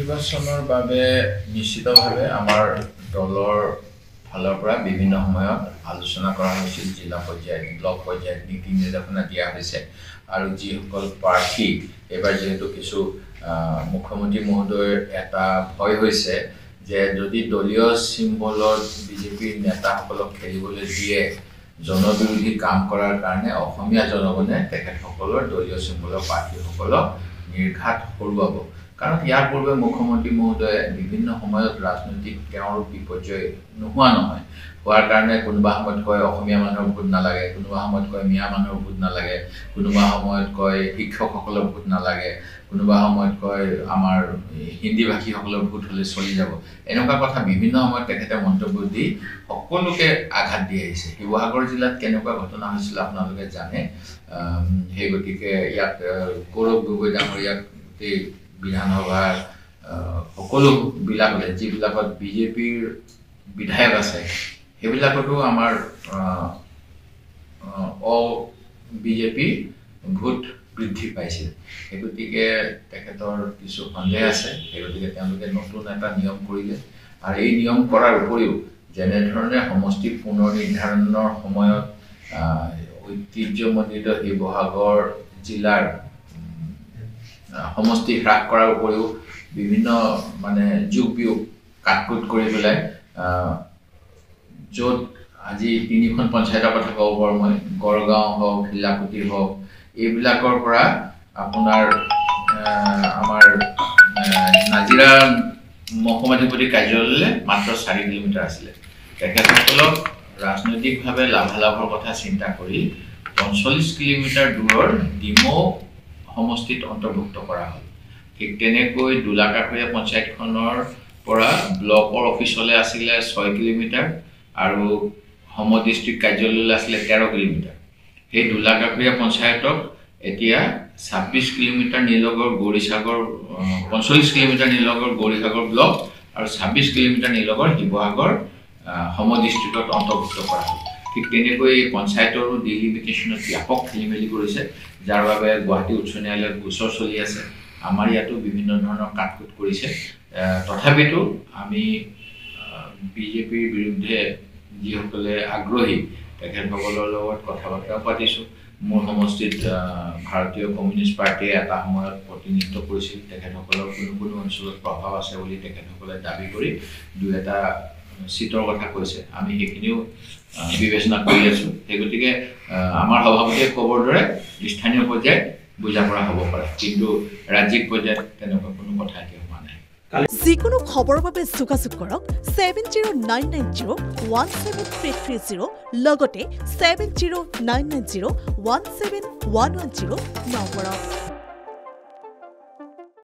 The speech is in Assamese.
নিৰ্বাচনৰ বাবে নিশ্চিতভাৱে আমাৰ দলৰ ফালৰ পৰা বিভিন্ন সময়ত আলোচনা কৰা হৈছিল জিলা পৰ্যায়ত ব্লক পৰ্যায়ত নীতি নিৰ্দেশনা দিয়া হৈছে আৰু যিসকল প্ৰাৰ্থী এবাৰ যেহেতু কিছু মুখ্যমন্ত্ৰী মহোদয়ৰ এটা ভয় হৈছে যে যদি দলীয় চিম্বলত বিজেপিৰ নেতাসকলক খেলিবলৈ দিয়ে জনবিৰোধী কাম কৰাৰ কাৰণে অসমীয়া জনগণে তেখেতসকলৰ দলীয় চিম্বলৰ প্ৰাৰ্থীসকলক নিৰ্ঘাত হৰুৱাব কাৰণ ইয়াৰ পূৰ্বে মুখ্যমন্ত্ৰী মহোদয়ে বিভিন্ন সময়ত ৰাজনৈতিক তেওঁৰ বিপৰ্যয় নোহোৱা নহয় হোৱাৰ কাৰণে কোনোবা সময়ত কয় অসমীয়া মানুহৰ ভোট নালাগে কোনোবা সময়ত কয় মিয়া মানুহৰ ভোট নালাগে কোনোবা সময়ত কয় শিক্ষকসকলৰ ভোট নালাগে কোনোবা সময়ত কয় আমাৰ হিন্দী ভাষীসকলৰ ভোট হ'লে চলি যাব এনেকুৱা কথা বিভিন্ন সময়ত তেখেতে মন্তব্য দি সকলোকে আঘাত দি আহিছে শিৱসাগৰ জিলাত কেনেকুৱা ঘটনা হৈছিল আপোনালোকে জানে সেই গতিকে ইয়াত গৌৰৱ গগৈ ডাঙৰীয়াক বিধানসভাৰ সকলোবিলাকতে যিবিলাকত বিজেপিৰ বিধায়ক আছে সেইবিলাকতো আমাৰ বিজেপি ভোট বৃদ্ধি পাইছিল সেই গতিকে তেখেতৰ কিছু সন্দেহ আছে সেই গতিকে তেওঁলোকে নতুন এটা নিয়ম কৰিলে আৰু এই নিয়ম কৰাৰ উপৰিও যেনেধৰণে সমষ্টি পুনৰ নিৰ্ধাৰণৰ সময়ত ঐতিহ্যমণ্ডিত শিৱসাগৰ জিলাৰ সমষ্টি হ্ৰাস কৰাৰ উপৰিও বিভিন্ন মানে যোগ বিয়োগ কাটকুট কৰি পেলাই য'ত আজি তিনিখন পঞ্চায়তৰ কথা ক'ব পাৰোঁ মই গড়গাঁও হওক শিলাকুটি হওক এইবিলাকৰ পৰা আপোনাৰ আমাৰ নাজিৰা মহকুমাধিপতি কাৰ্যালয়লৈ মাত্ৰ 4 কিলোমিটাৰ আছিলে তেখেতসকলক ৰাজনৈতিকভাৱে লাভালাভৰ কথা চিন্তা কৰি 45 কিলোমিটাৰ দূৰৰ ডিমৌ সমষ্টিত অন্তৰ্ভুক্ত কৰা হ'ল ঠিক তেনেকৈ দুলাকাষৰীয়া পঞ্চায়তখনৰ পৰা ব্লকৰ অফিচলৈ আছিলে 6 কিলোমিটাৰ আৰু সম ডিষ্ট্ৰিক্ট কাৰ্যালয়লৈ আছিলে 13 কিলোমিটাৰ সেই দুলাকাষৰীয়া পঞ্চায়তক এতিয়া 26 kilometre Nilgarh Gaurisagar 45 kilometre Nilgarh Gaurisagar block আৰু 26 কিলোমিটাৰ নীলগড় শিৱসাগৰ সম ডিষ্ট্ৰিক্টত অন্তৰ্ভুক্ত কৰা হ'ল ঠিক তেনেকৈ এই পঞ্চায়তৰো ডিলিমিটেশ্যনত ব্যাপক খেলিমেলি কৰিছে যাৰ বাবে গুৱাহাটী উচ্চ ন্যায়ালয়ত গোচৰ চলি আছে আমাৰ ইয়াতো বিভিন্ন ধৰণৰ কাটকুট কৰিছে তথাপিতো আমি বিজেপিৰ বিৰুদ্ধে যিসকলে আগ্ৰহী তেখেতসকলৰ লগত কথা বাৰ্তা পাতিছোঁ মোৰ সমষ্টিত ভাৰতীয় কমিউনিষ্ট পাৰ্টীয়ে এটা সময়ত প্ৰতিনিধিত্ব কৰিছিল তেখেতসকলৰ কোনো অঞ্চলত প্ৰভাৱ আছে বুলি তেখেতসকলে দাবী কৰি দুই এটা চিটৰ কথা কৈছে আমি সেইখিনিও বিবেচনা কৰি আছোঁ সেই গতিকে আমাৰ সভাপতিয়ে ক'বৰ দৰে স্থানীয় পৰ্যায়ত বুজা পৰা হ'ব পাৰে কিন্তু ৰাজ্যিক পৰ্যায়ত তেনেকুৱা কোনো কথা এতিয়া হোৱা নাই যিকোনো খবৰৰ বাবে যোগাযোগ কৰক 7099017330 লগতে 7099017110 নম্বৰত